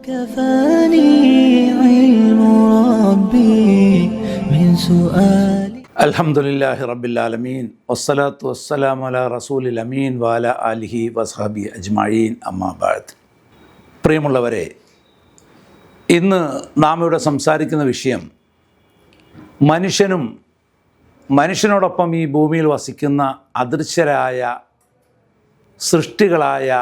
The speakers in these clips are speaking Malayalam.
كفاني علم ربي من سؤالي. അൽഹംദുലില്ലാഹി റബ്ബിൽ ആലമീൻ വസ്സലാത്തു വസ്സലാമു അലാ റസൂലിൽ അമീൻ വഅല ആലിഹി വസ്ഹബി അജ്മഈൻ അമ്മാ ബഅദ്. പ്രിയമുള്ളവരെ, ഇന്ന് നാം ഇവിടെ സംസാരിക്കുന്ന വിഷയം മനുഷ്യനോടൊപ്പം ഈ ഭൂമിയിൽ വസിക്കുന്ന അദൃശ്യരായ സൃഷ്ടികളായ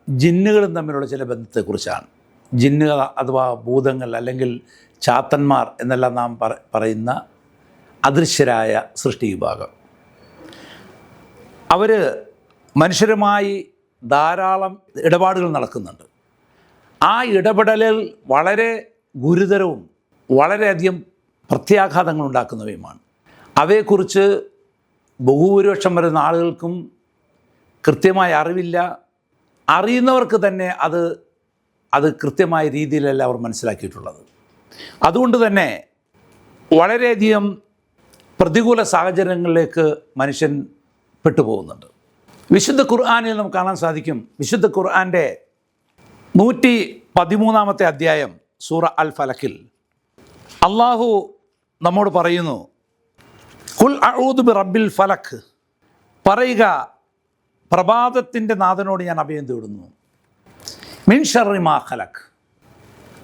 ജിന്നുകളും തമ്മിലുള്ള ചില ബന്ധത്തെക്കുറിച്ചാണ്. ജിന്നുകൾ അഥവാ ഭൂതങ്ങൾ അല്ലെങ്കിൽ ചാത്തന്മാർ എന്നെല്ലാം നാം പറയുന്ന അദൃശ്യരായ സൃഷ്ടി വിഭാഗം. അവർ മനുഷ്യരുമായി ധാരാളം ഇടപാടുകൾ നടക്കുന്നുണ്ട്. ആ ഇടപെടലുകൾ വളരെ ഗുരുതരവും വളരെയധികം പ്രത്യാഘാതങ്ങൾ ഉണ്ടാക്കുന്നവയുമാണ്. അവയെക്കുറിച്ച് ബഹുഭൂരിപക്ഷം വരുന്ന ആളുകൾക്കും കൃത്യമായ അറിവില്ല. അറിയുന്നവർക്ക് തന്നെ അത് കൃത്യമായ രീതിയിലല്ല അവർ മനസ്സിലാക്കിയിട്ടുള്ളത്. അതുകൊണ്ട് തന്നെ വളരെയധികം പ്രതികൂല സാഹചര്യങ്ങളിലേക്ക് മനുഷ്യൻ പെട്ടുപോകുന്നുണ്ട്. വിശുദ്ധ ഖുർആനിൽ നമുക്ക് കാണാൻ സാധിക്കും. വിശുദ്ധ ഖുർആൻ്റെ 113 അധ്യായം സൂറ അൽ ഫലക്കിൽ അള്ളാഹു നമ്മോട് പറയുന്നു, ഖുൽ അഊദു ബി റബ്ബിൽ ഫലക്ക്, പറയുക, പ്രഭാതത്തിൻ്റെ നാഥനോട് ഞാൻ അഭയം തേടുന്നു. മിൻ ശർരി മാ ഖലഖ്,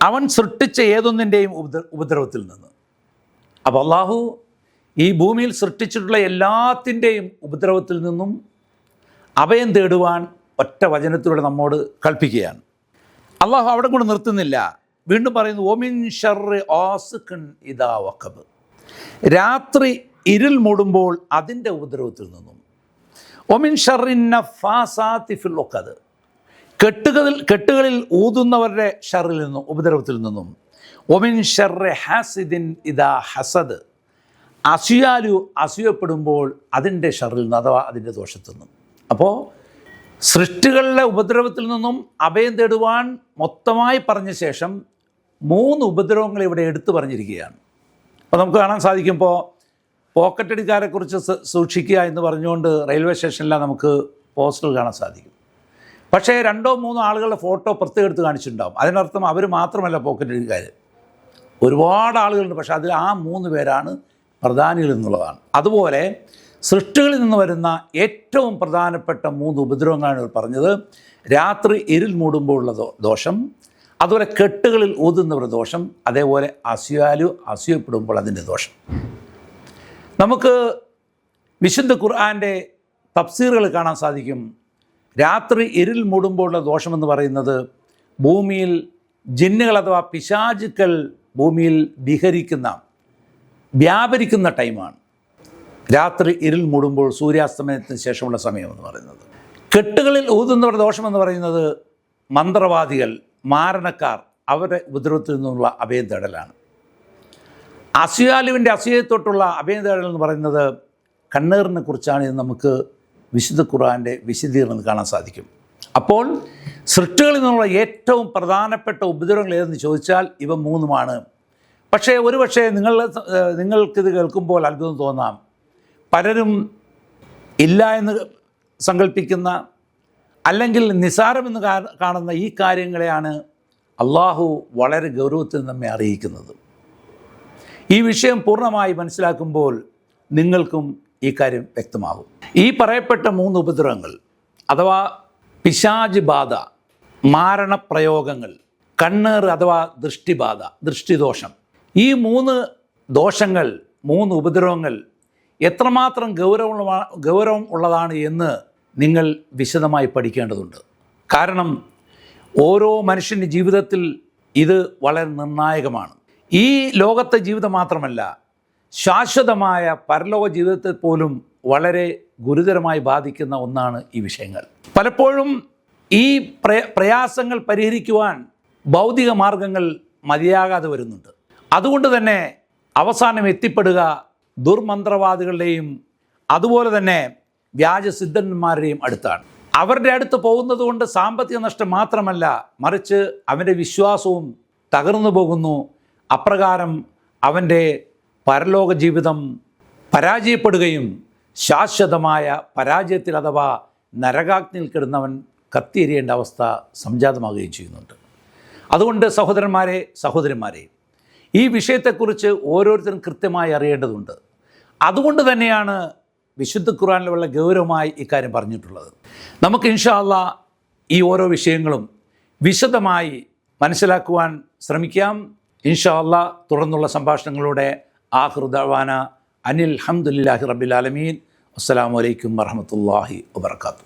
അവൻ സൃഷ്ടിച്ച ഏതൊന്നിൻ്റെയും ഉപദ്രവത്തിൽ നിന്ന്. അപ്പോൾ അള്ളാഹു ഈ ഭൂമിയിൽ സൃഷ്ടിച്ചിട്ടുള്ള എല്ലാത്തിൻ്റെയും ഉപദ്രവത്തിൽ നിന്നും അഭയം തേടുവാൻ ഒറ്റ വചനത്തിലൂടെ നമ്മോട് കൽപ്പിക്കുകയാണ്. അള്ളാഹു അവിടെ കൊണ്ട് നിർത്തുന്നില്ല. വീണ്ടും പറയുന്നു, ഒമിൻ ഷർറി ആസിഖിൻ ഇദാ വഖബ്, രാത്രി ഇരുൾ മൂടുമ്പോൾ അതിൻ്റെ ഉപദ്രവത്തിൽ നിന്നും. ഒമിൻ ഷർറി നഫാസാത്തി ഫിൽ ഉഖദ്, കെട്ടുകളിൽ ഊതുന്നവരുടെ ഷർറിൽ നിന്നും, ഉപദ്രവത്തിൽ നിന്നും. ഒമിൻ ഷർറി ഹാസിദിൻ ഇദാ ഹസദ്, അസൂയപ്പെടുമ്പോൾ അതിൻ്റെ ഷർറിൽ നിന്ന്, അഥവാ അതിൻ്റെ ദോഷത്തിൽ നിന്നും. അപ്പോൾ സൃഷ്ടികളുടെ ഉപദ്രവത്തിൽ നിന്നും അഭയം തേടുവാൻ മൊത്തമായി പറഞ്ഞ ശേഷം 3 ഉപദ്രവങ്ങൾ ഇവിടെ എടുത്തു പറഞ്ഞിരിക്കുകയാണ്. അപ്പോൾ നമുക്ക് കാണാൻ സാധിക്കും, ഇപ്പോൾ പോക്കറ്റടിക്കാരെക്കുറിച്ച് സൂക്ഷിക്കുക എന്ന് പറഞ്ഞുകൊണ്ട് റെയിൽവേ സ്റ്റേഷനിലാണ് നമുക്ക് പോസ്റ്റർ കാണാൻ സാധിക്കും. പക്ഷേ 2-3 ആളുകളുടെ ഫോട്ടോ പ്രത്യേകം എടുത്ത് കാണിച്ചിട്ടുണ്ടാകും. അതിനർത്ഥം അവർ മാത്രമല്ല പോക്കറ്റടിക്കാർ, ഒരുപാട് ആളുകളുണ്ട്. പക്ഷേ അതിൽ ആ 3 പേരാണ് പ്രധാനികൾ എന്നുള്ളതാണ്. അതുപോലെ സൃഷ്ടികളിൽ നിന്ന് വരുന്ന ഏറ്റവും പ്രധാനപ്പെട്ട 3 ഉപദ്രവങ്ങളാണ് ഇവർ പറഞ്ഞത്. രാത്രി ഇരുൾ മൂടുമ്പോൾ ഉള്ള ദോഷം, അതുപോലെ കെട്ടുകളിൽ ഊതുന്നവരുടെ ദോഷം, അതേപോലെ അസൂയപ്പെടുമ്പോൾ അതിൻ്റെ ദോഷം. നമുക്ക് വിശുദ്ധ ഖുർആൻ്റെ തഫ്സീറുകൾ കാണാൻ സാധിക്കും. രാത്രി ഇരുൾ മൂടുമ്പോഴുള്ള ദോഷമെന്ന് പറയുന്നത് ഭൂമിയിൽ ജിന്നുകൾ അഥവാ പിശാചുക്കൾ ഭൂമിയിൽ വ്യാപരിക്കുന്ന ടൈമാണ്. രാത്രി ഇരുൾ മൂടുമ്പോൾ സൂര്യാസ്തമയത്തിന് ശേഷമുള്ള സമയമെന്ന് പറയുന്നത്. കെട്ടുകളിൽ ഊതുന്നവരുടെ ദോഷമെന്ന് പറയുന്നത് മന്ത്രവാദികൾ, മാരണക്കാർ, അവരുടെ ഉപദ്രവത്തിൽ നിന്നുള്ള അഭയം തേടലാണ്. അസൂയാലുവിൻ്റെ അസൂയത്തൊട്ടുള്ള അഭയം തേടൽ എന്ന് പറയുന്നത് കണ്ണേറിനെ കുറിച്ചാണ്. എന്ന് നമുക്ക് വിശുദ്ധ ഖുർആൻ്റെ വിശദീകരണം കാണാൻ സാധിക്കും. അപ്പോൾ സൃഷ്ടികളിൽ നിന്നുള്ള ഏറ്റവും പ്രധാനപ്പെട്ട ഉപദ്രവങ്ങൾ ഏതെന്ന് ചോദിച്ചാൽ ഇവ 3 പക്ഷേ ഒരുപക്ഷെ നിങ്ങൾക്കിത് കേൾക്കുമ്പോൾ അത്ഭുതം തോന്നാം. പലരും ഇല്ല എന്ന് സങ്കല്പിക്കുന്ന, അല്ലെങ്കിൽ നിസാരമെന്ന് കാണുന്ന ഈ കാര്യങ്ങളെയാണ് അള്ളാഹു വളരെ ഗൗരവത്തിൽ നമ്മെ അറിയിക്കുന്നത്. ഈ വിഷയം പൂർണ്ണമായി മനസ്സിലാക്കുമ്പോൾ നിങ്ങൾക്കും ഈ കാര്യം വ്യക്തമാകും. ഈ പറയപ്പെട്ട 3 ഉപദ്രവങ്ങൾ അഥവാ പിശാച് ബാധ, മാരണപ്രയോഗങ്ങൾ, കണ്ണേറ് അഥവാ ദൃഷ്ടിബാധ, ദൃഷ്ടിദോഷം, ഈ 3 ദോഷങ്ങൾ, 3 ഉപദ്രവങ്ങൾ എത്രമാത്രം ഗൗരവം ഉള്ളതാണ് എന്ന് നിങ്ങൾ വിശദമായി പഠിക്കേണ്ടതുണ്ട്. കാരണം ഓരോ മനുഷ്യൻ്റെ ജീവിതത്തിൽ ഇത് വളരെ നിർണായകമാണ്. ഈ ലോകത്തെ ജീവിതം മാത്രമല്ല, ശാശ്വതമായ പരലോക ജീവിതത്തെ പോലും വളരെ ഗുരുതരമായി ബാധിക്കുന്ന ഒന്നാണ് ഈ വിഷയങ്ങൾ. പലപ്പോഴും ഈ പ്രയാസങ്ങൾ പരിഹരിക്കുവാൻ ഭൗതിക മാർഗങ്ങൾ മതിയാകാതെ വരുന്നുണ്ട്. അതുകൊണ്ട് തന്നെ അവസാനം എത്തിപ്പെടുക ദുർമന്ത്രവാദികളുടെയും അതുപോലെ തന്നെ വ്യാജസിദ്ധന്മാരുടെയും അടുത്താണ്. അവരുടെ അടുത്ത് പോകുന്നത് കൊണ്ട് സാമ്പത്തിക നഷ്ടം മാത്രമല്ല, മറിച്ച് അവൻ്റെ വിശ്വാസവും തകർന്നു പോകുന്നു. അപ്രകാരം അവൻ്റെ പരലോക ജീവിതം പരാജയപ്പെടുകയും ശാശ്വതമായ പരാജയത്തിൽ അഥവാ നരകാഗ്നിയിൽ കിടന്നവൻ കത്തിയെരിയേണ്ട അവസ്ഥ സംജാതമാകുകയും ചെയ്യുന്നുണ്ട്. അതുകൊണ്ട് സഹോദരന്മാരെ, സഹോദരിമാരെ, ഈ വിഷയത്തെക്കുറിച്ച് ഓരോരുത്തരും കൃത്യമായി അറിയേണ്ടതുണ്ട്. അതുകൊണ്ട് തന്നെയാണ് വിശുദ്ധ ഖുർആനിലുള്ള ഗൗരവമായി ഇക്കാര്യം പറഞ്ഞിട്ടുള്ളത്. നമുക്ക് ഇൻഷാ അല്ലാഹ് ഈ ഓരോ വിഷയങ്ങളും വിശദമായി മനസ്സിലാക്കുവാൻ ശ്രമിക്കാം. ഇൻഷാ അല്ലാഹ് തുടർന്നുള്ള സംഭാഷണങ്ങളുടെ ആഖിറു ദഅവാന അനിൽ ഹംദുലില്ലാഹി റബ്ബിൽ ആലമീൻ. അസ്സലാമു അലൈക്കും വറഹ്മത്തുള്ളാഹി വബറകാതുഹു.